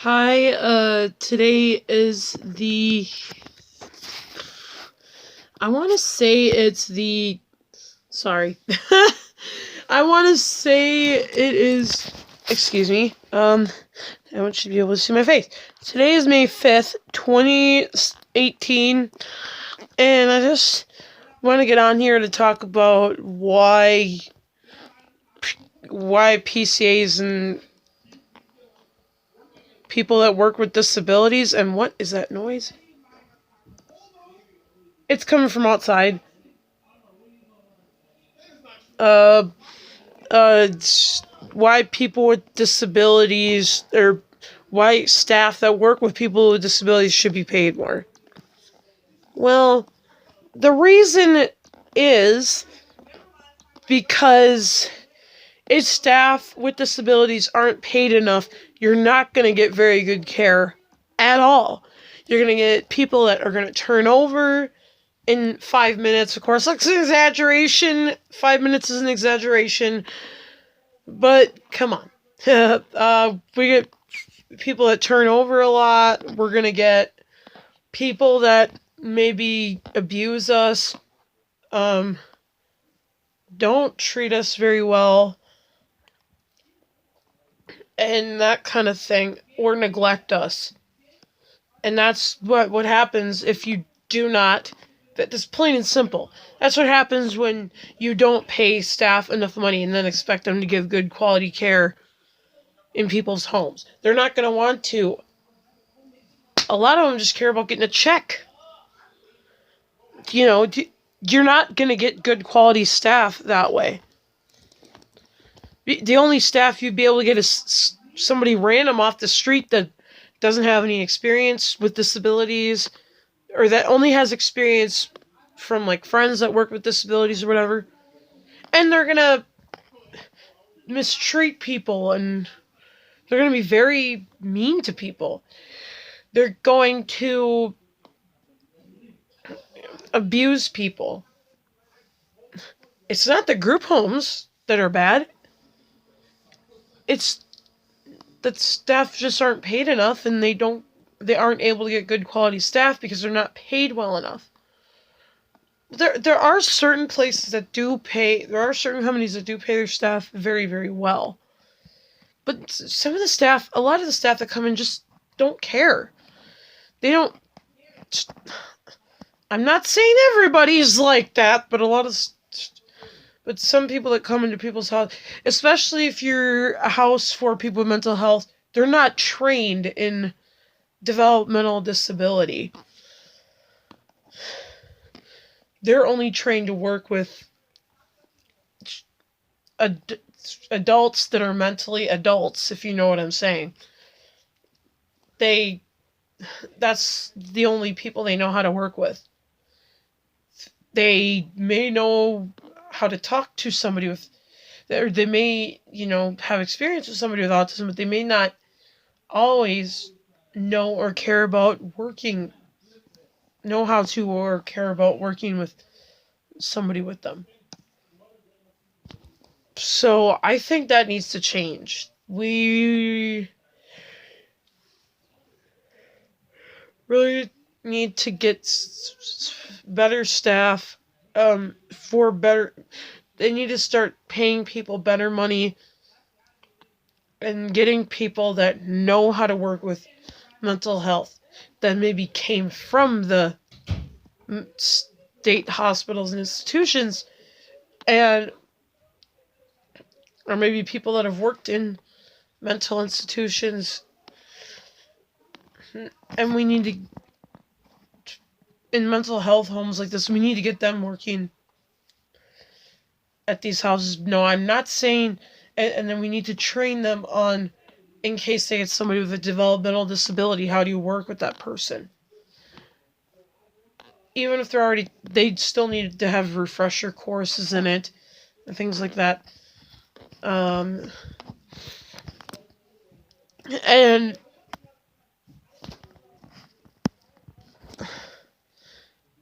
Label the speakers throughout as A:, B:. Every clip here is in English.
A: Hi, today is I want to say it's sorry. I want to say it is, excuse me, I want you to be able to see my face. Today is May 5th, 2018, and I just want to get on here to talk about why PCAs and people that work with disabilities, and what is that noise? It's coming from outside. Uh, uh, why people with disabilities, or why staff that work with people with disabilities should be paid more. Well, the reason is because if staff with disabilities aren't paid enough, you're not going to get very good care at all. You're going to get people that are going to turn over in 5 minutes. Of course, that's an exaggeration. 5 minutes is an exaggeration. But come on. We get people that turn over a lot. We're going to get people that maybe abuse us, don't treat us very well, and that kind of thing, or neglect us. And that's what happens if you do not. That's plain and simple. That's what happens when you don't pay staff enough money and then expect them to give good quality care in people's homes. They're not going to want to. A lot of them just care about getting a check. You know, you're not going to get good quality staff that way. The only staff you'd be able to get is somebody random off the street that doesn't have any experience with disabilities, or that only has experience from like friends that work with disabilities or whatever. And they're going to mistreat people, and they're going to be very mean to people. They're going to abuse people. It's not the group homes that are bad. It's that staff just aren't paid enough, and they aren't able to get good quality staff because they're not paid well enough. There are certain places that do pay. There are certain companies that do pay their staff very, very well. But some of the staff, a lot of the staff that come in just don't care. They don't. I'm not saying everybody's like that, but but some people that come into people's house, especially if you're a house for people with mental health, they're not trained in developmental disability. They're only trained to work with ad- adults that are mentally adults, if you know what I'm saying. That's the only people they know how to work with. They may know how to talk to somebody with, or they may, have experience with somebody with autism, but they may not always know or care about know how to or care about working with somebody with them. So I think that needs to change. We really need to get better staff, for better. They need to start paying people better money and getting people that know how to work with mental health, that maybe came from the state hospitals and institutions, and or maybe people that have worked in mental institutions. And we need to, in mental health homes like this, we need to get them working at these houses. No, I'm not saying, and then we need to train them on, in case they get somebody with a developmental disability, how do you work with that person? Even if they still need to have refresher courses in it and things like that. And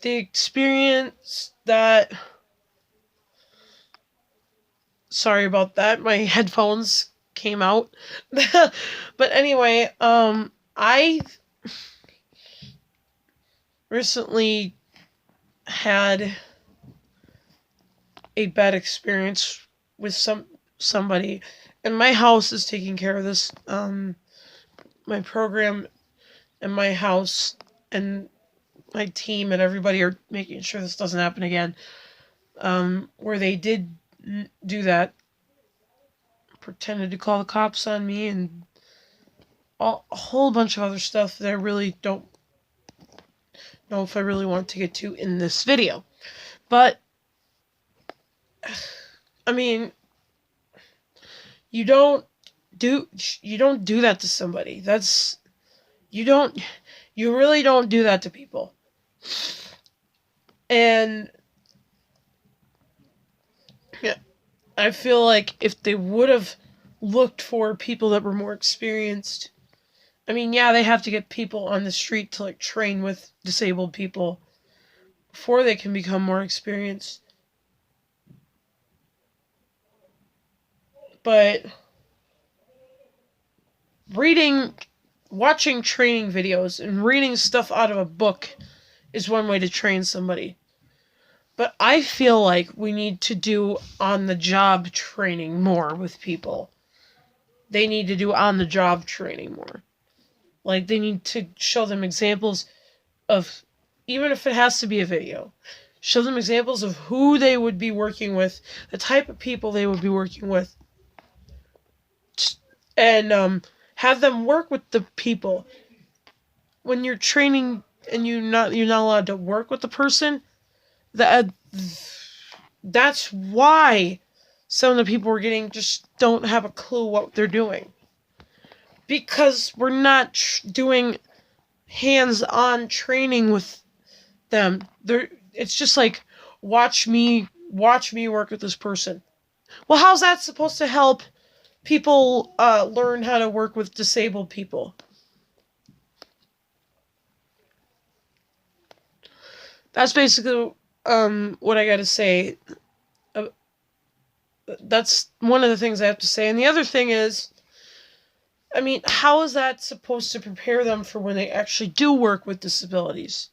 A: the experience sorry about that, my headphones came out. But anyway, I recently had a bad experience with somebody, and my house is taking care of this. My program and my house and my team and everybody are making sure this doesn't happen again. Where they did do that, pretended to call the cops on me and a whole bunch of other stuff that I really don't know if I really want to get to in this video. But I mean, you don't do that to somebody. You really don't do that to people. And yeah, I feel like if they would have looked for people that were more experienced, I mean, yeah, they have to get people on the street to like train with disabled people before they can become more experienced. But watching training videos and reading stuff out of a book is one way to train somebody. But I feel like we need to do on-the-job training more with people. They need to do on-the-job training more. Like, they need to show them examples of, even if it has to be a video, show them examples of who they would be working with, the type of people they would be working with, and have them work with the people. When you're training and you're not allowed to work with the person, that's why some of the people we're getting just don't have a clue what they're doing. Because we're not doing hands-on training with them. It's just like, watch me work with this person. Well, how's that supposed to help people learn how to work with disabled people? That's basically what I gotta say. That's one of the things I have to say. And the other thing is, I mean, how is that supposed to prepare them for when they actually do work with disabilities?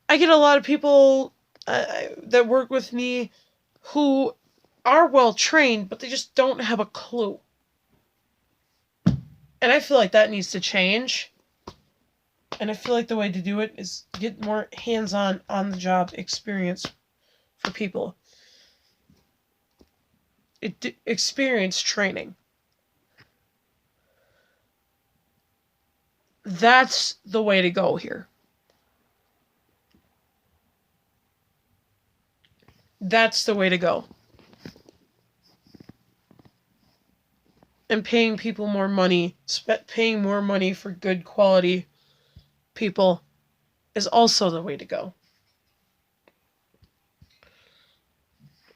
A: I get a lot of people that work with me who are well trained, but they just don't have a clue. And I feel like that needs to change. And I feel like the way to do it is get more hands-on, on-the-job experience for people. Experience training. That's the way to go here. That's the way to go. And paying people more money, paying more money for good quality people is also the way to go.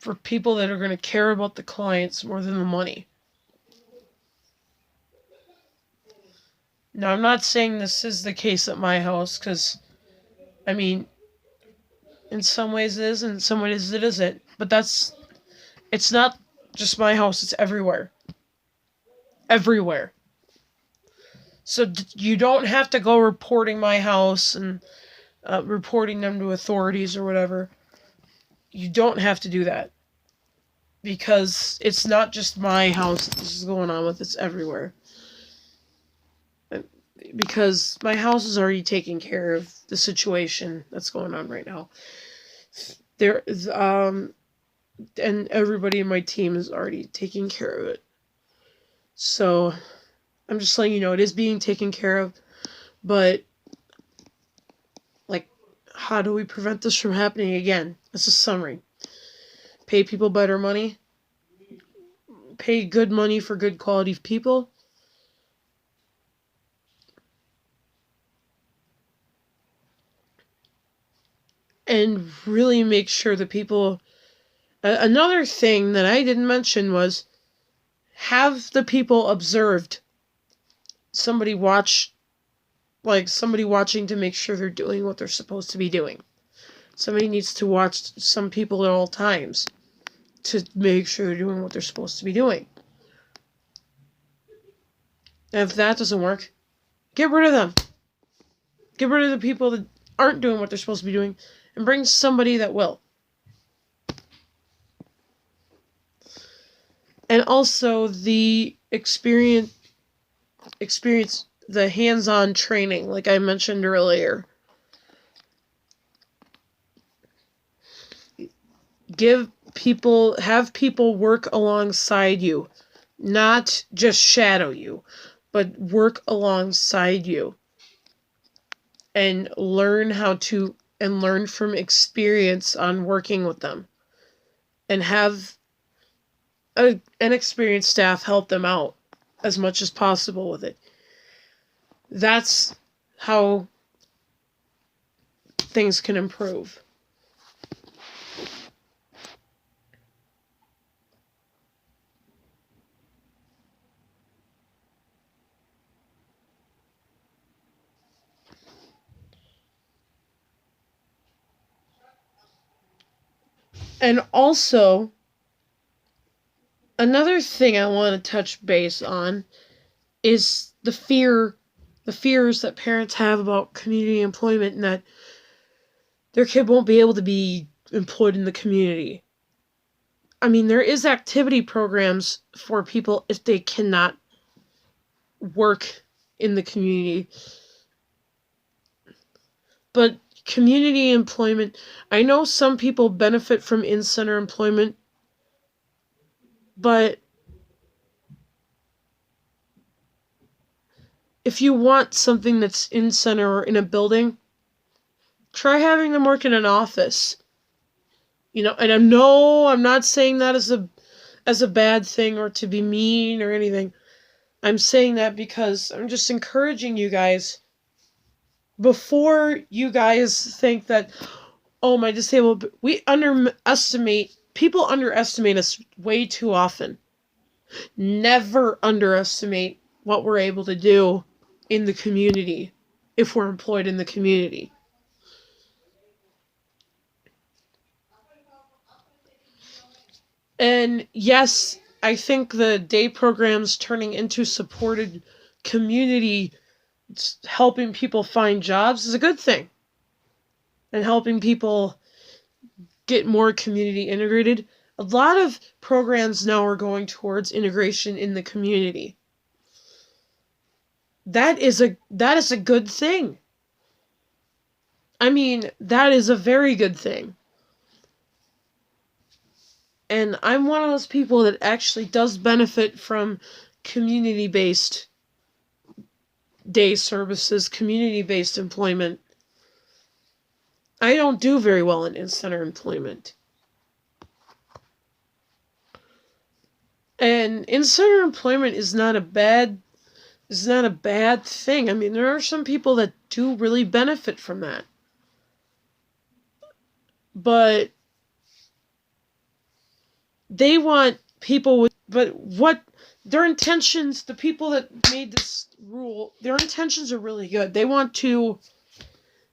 A: For people that are going to care about the clients more than the money. Now, I'm not saying this is the case at my house, because, I mean, in some ways it is, and in some ways it isn't. But it's not just my house, it's everywhere. Everywhere. So you don't have to go reporting my house and reporting them to authorities or whatever. You don't have to do that. Because it's not just my house that this is going on with, it's everywhere. Because my house is already taking care of the situation that's going on right now. And everybody in my team is already taking care of it. So, I'm just letting you know, it is being taken care of, but, like, how do we prevent this from happening again? That's a summary. Pay people better money. Pay good money for good quality people. And really make sure that people... Another thing that I didn't mention was have the people observed. Somebody watching to make sure they're doing what they're supposed to be doing. Somebody needs to watch some people at all times. to make sure they're doing what they're supposed to be doing. And if that doesn't work, get rid of them. Get rid of the people that aren't doing what they're supposed to be doing and bring somebody that will. And also the experience, the hands-on training, like I mentioned earlier. Have people work alongside you, not just shadow you, but work alongside you and learn from experience on working with them, and have an experienced staff help them out as much as possible with it. That's how things can improve. And also, another thing I want to touch base on is the fears that parents have about community employment, and that their kid won't be able to be employed in the community. I mean, there is activity programs for people if they cannot work in the community. But community employment, I know some people benefit from in-center employment, but if you want something that's in-center or in a building, try having them work in an office. And I'm not saying that as a bad thing or to be mean or anything. I'm saying that because I'm just encouraging you guys, before you guys think that, oh, my disabled, people underestimate us way too often. Never underestimate what we're able to do in the community if we're employed in the community. And yes, I think the day programs turning into supported community, helping people find jobs, is a good thing. And helping people get more community integrated. A lot of programs now are going towards integration in the community. That is a good thing. I mean, that is a very good thing. And I'm one of those people that actually does benefit from community-based day services, community-based employment. I don't do very well in in-center employment. And in-center employment is not a bad thing. I mean, there are some people that do really benefit from that. But they want people with, but what their intentions, the people that made this rule, their intentions are really good. They want to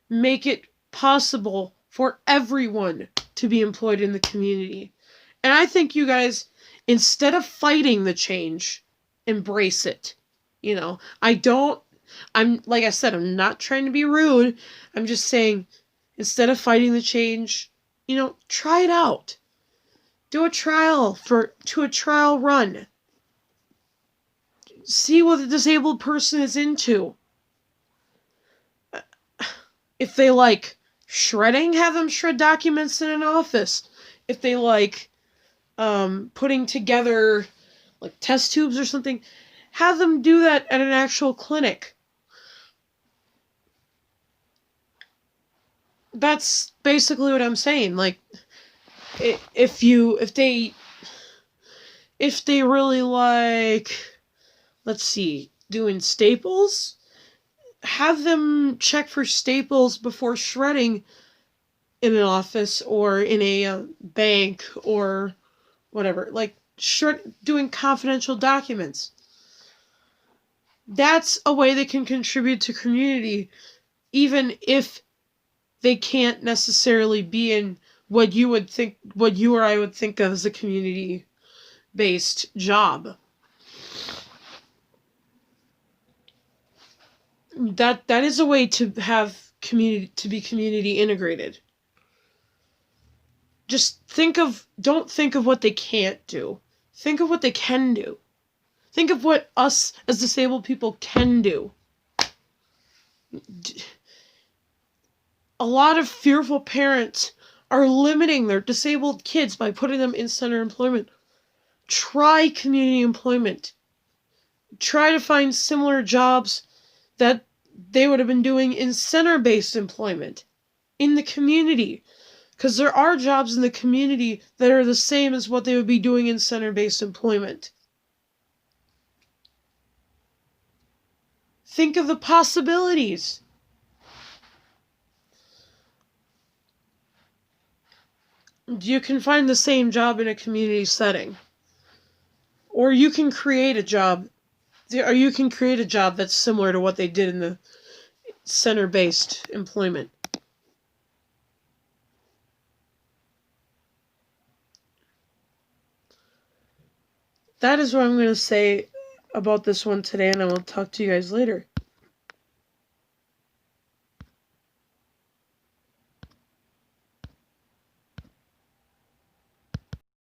A: make it possible for everyone to be employed in the community. And I think you guys, instead of fighting the change, embrace it. I'm like I said, I'm not trying to be rude. I'm just saying, instead of fighting the change, try it out. Do a trial run. See what the disabled person is into. If they like shredding, have them shred documents in an office. If they like putting together like test tubes or something, have them do that at an actual clinic. That's basically what I'm saying. Like, if they really like, let's see, doing staples, have them check for staples before shredding in an office or in a bank or whatever. Like, doing confidential documents. That's a way they can contribute to community, even if they can't necessarily be in what you or I would think of as a community-based job. That is a way to be community integrated. Just don't think of what they can't do. Think of what they can do. Think of what us as disabled people can do. A lot of fearful parents are limiting their disabled kids by putting them in center employment. Try community employment. Try to find similar jobs that they would have been doing in center-based employment in the community. Because there are jobs in the community that are the same as what they would be doing in center-based employment. Think of the possibilities. You can find the same job in a community setting. Or you can create a job that's similar to what they did in the center-based employment. That is what I'm going to say about this one today, and I will talk to you guys later.